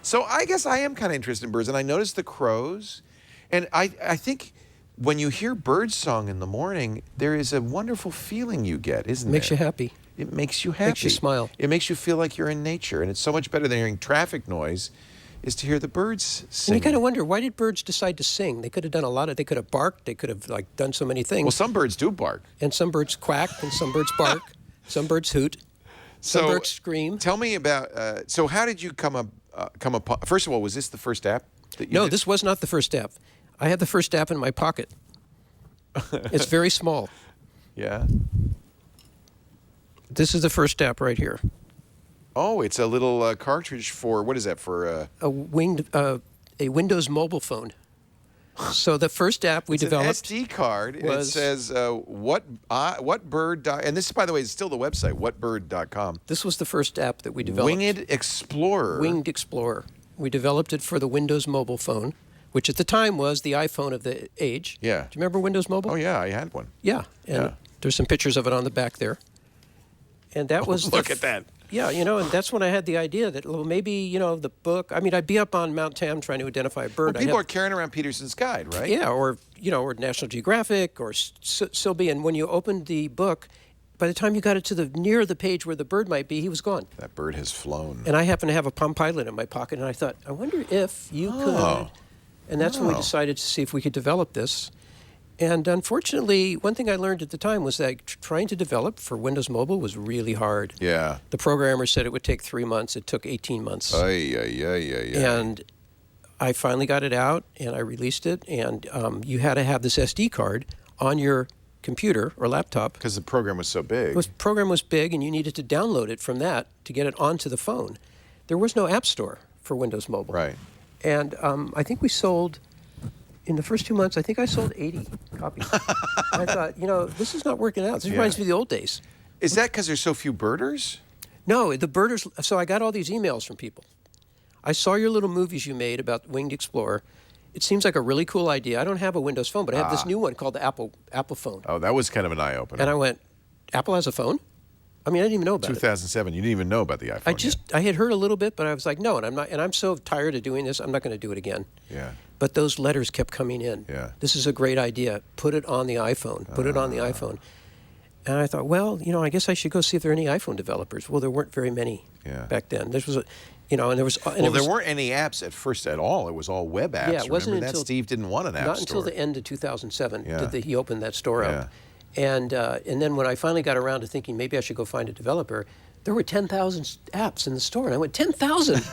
So I guess I am kind of interested in birds, and I noticed the crows, and I think when you hear birdsong in the morning, there is a wonderful feeling you get, isn't it? Makes you happy. It makes you happy. Makes you smile. It makes you feel like you're in nature, and it's so much better than hearing traffic noise, is to hear the birds sing. And you kind of wonder, why did birds decide to sing? They could have done a lot of, they could have barked, they could have like done so many things. Well, some birds do bark. And some birds quack, and some birds bark, some birds hoot, some birds scream. Tell me about, so how did you come upon, first of all, was this the first app that you No, did? this was not the first app. I had the first app in my pocket. It's very small. Yeah. This is the first app right here. Oh, it's a little cartridge for, what is that, for? A Windows mobile phone. So the first app we developed. It's an SD card, and it says, what bird, and this, by the way, is still the website, whatbird.com. This was the first app that we developed. Winged Explorer. Winged Explorer. We developed it for the Windows mobile phone, which at the time was the iPhone of the age. Yeah. Do you remember Windows Mobile? Oh, yeah, I had one. Yeah. And there's some pictures of it on the back there. And that was Look at that. Yeah, you know, and that's when I had the idea that, well, maybe, you know, the book, I mean, I'd be up on Mount Tam trying to identify a bird. Well, people are carrying around Peterson's Guide, right? Yeah, or, you know, or National Geographic or Sylvie. And when you opened the book, by the time you got it to near the page where the bird might be, he was gone. That bird has flown. And I happened to have a Palm Pilot in my pocket, and I thought, I wonder if you could. And that's when we decided to see if we could develop this. And unfortunately, one thing I learned at the time was that trying to develop for Windows Mobile was really hard. Yeah. The programmer said it would take 3 months. It took 18 months. And I finally got it out, and I released it. And you had to have this SD card on your computer or laptop. Because the program was so big. The program was big, and you needed to download it from that to get it onto the phone. There was no app store for Windows Mobile. Right. And I think we sold... In the first 2 months, I think I sold 80 copies. I thought, you know, this is not working out. This reminds me of the old days. Is that because there's so few birders? No, the birders. So I got all these emails from people. I saw your little movies you made about Winged Explorer. It seems like a really cool idea. I don't have a Windows phone, but I have this new one called the Apple phone. Oh, that was kind of an eye-opener. And I went, Apple has a phone? I mean, I didn't even know about 2007. You didn't even know about the iPhone. I had heard a little bit, but I was like, no, and I'm so tired of doing this. I'm not going to do it again. Yeah. But those letters kept coming in. Yeah. This is a great idea. Put it on the iPhone. Put it on the iPhone. And I thought, well, you know, I guess I should go see if there are any iPhone developers. Well, there weren't very many back then. This was, you know, and there was. And there weren't any apps at first at all. It was all web apps. Yeah, it wasn't until that Steve didn't want an app store. Not until the end of 2007 did he open that store up. And then when I finally got around to thinking maybe I should go find a developer, there were 10,000 apps in the store. And I went, 10,000?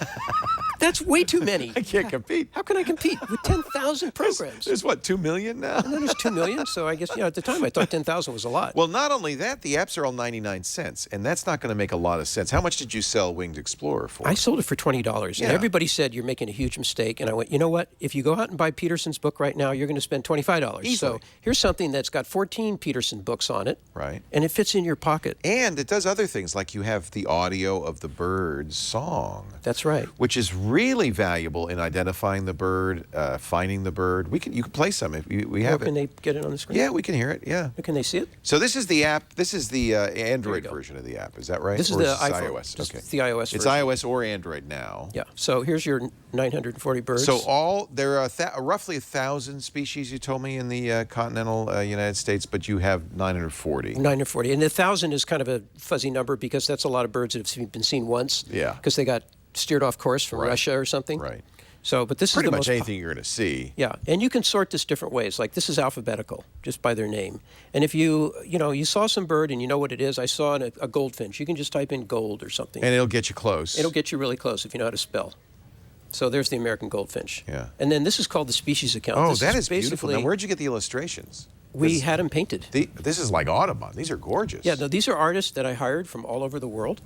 That's way too many. I can't compete. How can I compete with 10,000 programs? There's what, 2 million now? And then there's 2 million. So I guess, you know, at the time I thought 10,000 was a lot. Well, not only that, the apps are all 99 cents, and that's not going to make a lot of sense. How much did you sell Winged Explorer for? I sold it for $20. And everybody said, you're making a huge mistake. And I went, you know what? If you go out and buy Peterson's book right now, you're going to spend $25. Easily. So here's something that's got 14 Peterson books on it. Right. And it fits in your pocket. And it does other things, like you have the audio of the bird's song. That's right. Which is really valuable in identifying the bird, finding the bird. You can play some if we have it. Can they get it on the screen? Yeah, we can hear it. Yeah. Can they see it? So this is the app. This is the Android version of the app. Is that right? This is or the is iPhone. iOS. This Okay. is the iOS version. It's iOS or Android now. Yeah. So here's your 940 birds. So there are roughly 1,000 species, you told me, in the continental United States, but you have 940. 940. And 1,000 is kind of a fuzzy number because that's a lot of birds that have been seen once. Yeah. Because they got steered off course from Russia or something. Right. So, but this pretty is the much most anything you're going to see. Yeah, and you can sort this different ways. Like this is alphabetical, just by their name. And if you saw some bird and you know what it is, I saw a goldfinch. You can just type in gold or something. And it'll get you close. It'll get you really close if you know how to spell. So there's the American goldfinch. Yeah. And then this is called the species account. Oh, this that is beautiful. Now, where'd you get the illustrations? We had them painted. This is like Audubon. These are gorgeous. Yeah, no, these are artists that I hired from all over the world.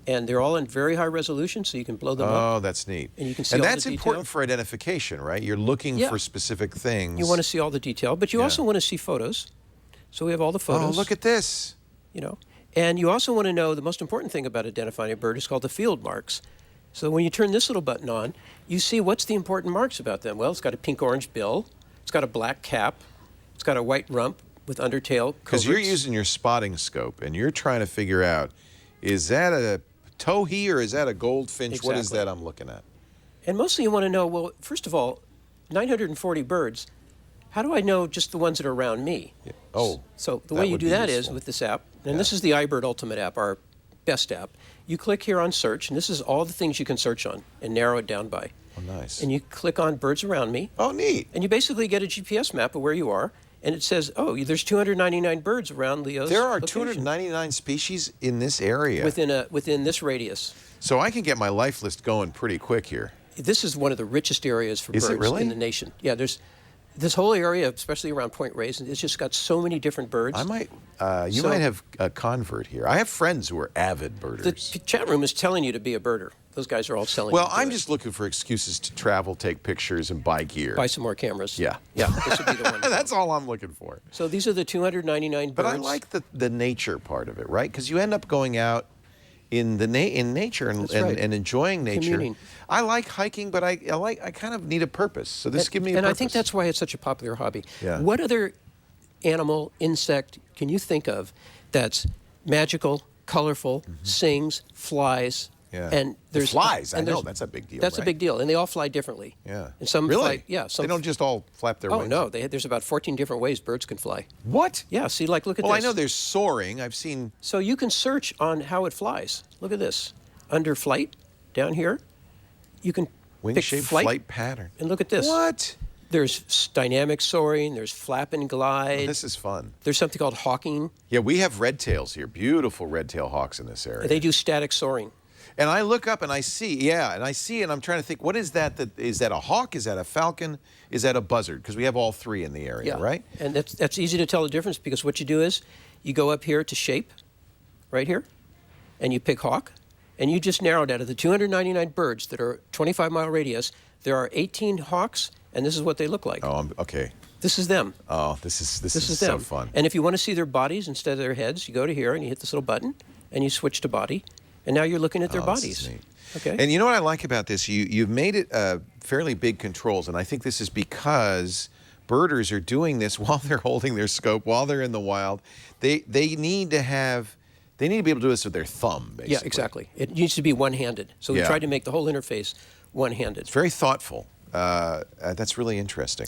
And they're all in very high resolution, so you can blow them up. Oh, that's neat. And you can see all the detail. And that's important for identification, right? You're looking for specific things. You want to see all the detail, but you also want to see photos. So we have all the photos. Oh, look at this. You know, and you also want to know the most important thing about identifying a bird is called the field marks. So when you turn this little button on, you see what's the important marks about them. Well, it's got a pink-orange bill. It's got a black cap. It's got a white rump with undertail. Because you're using your spotting scope, and you're trying to figure out, is that a towhee or is that a goldfinch? Exactly. What is that I'm looking at? And mostly you want to know, well, first of all, 940 birds, how do I know just the ones that are around me? Yeah. Oh, So the that way you would do be that is useful. with this app, and Yeah. this is the iBird Ultimate app, our best app. You click here on search, and this is all the things you can search on and narrow it down by. Oh, nice. And you click on birds around me, Oh, neat. and you basically get a GPS map of where you are, and it says, oh, there's 299 birds around Leo's There are location 299 species in this area. within this radius. So I can get my life list going pretty quick here. This is one of the richest areas for Is it birds really? in the nation. Yeah, there's this whole area, especially around Point Reyes, and it's just got so many different birds. I might, you So- might have a convert here. I have friends who are avid The birders. chat room is telling you to be a birder. Those guys are all selling. Well, you to do I'm it. just looking for excuses to travel, take pictures, and buy gear. Buy some more cameras. Yeah. Yeah, this would be the one. That's all I'm looking for. So these are the 299 birds. But I like the nature part of it, right? Because you end up going out in the in nature and, That's right. and enjoying nature. Communing. I like hiking, but I kind of need a purpose. So this gives me a And purpose. I think that's why it's such a popular hobby. Yeah. What other animal, insect can you think of that's magical, colorful, sings, flies? Yeah. And The there's flies, I and know, there's- that's a big deal, That's a right? big deal, and they all fly differently. Yeah. And some really? fly, yeah. Some They don't just all flap their Oh wings. no, there's about 14 different ways birds can fly. What? Yeah. See, like look at Well, this. I know there's soaring. I've seen. So you can search on how it flies. Look at this. Under flight, down here, you can pick Wing-shaped flight pattern. And look at this. What? There's dynamic soaring. There's flap and glide. This is fun. There's something called hawking. Yeah, we have red tails here. Beautiful red tail hawks in this area. They do static soaring. And I look up and I see, and I'm trying to think, what is that? Is that a hawk? Is that a falcon? Is that a buzzard? Because we have all three in the area, right? And that's easy to tell the difference because what you do is you go up here to shape, right here, and you pick hawk, and you just narrowed out of the 299 birds that are 25-mile radius, there are 18 hawks, and this is what they look like. Oh, okay. This is them. Oh, this is This is so them. fun. And if you want to see their bodies instead of their heads, you go to here and you hit this little button, and you switch to body, and now you're looking at their Oh, this bodies. is neat. Okay. And you know what I like about this? You've made it fairly big controls, and I think this is because birders are doing this while they're holding their scope, while they're in the wild. They need to be able to do this with their thumb, basically. Yeah, exactly. It needs to be one-handed. So we Yeah. tried to make the whole interface one-handed. It's very thoughtful. That's really interesting.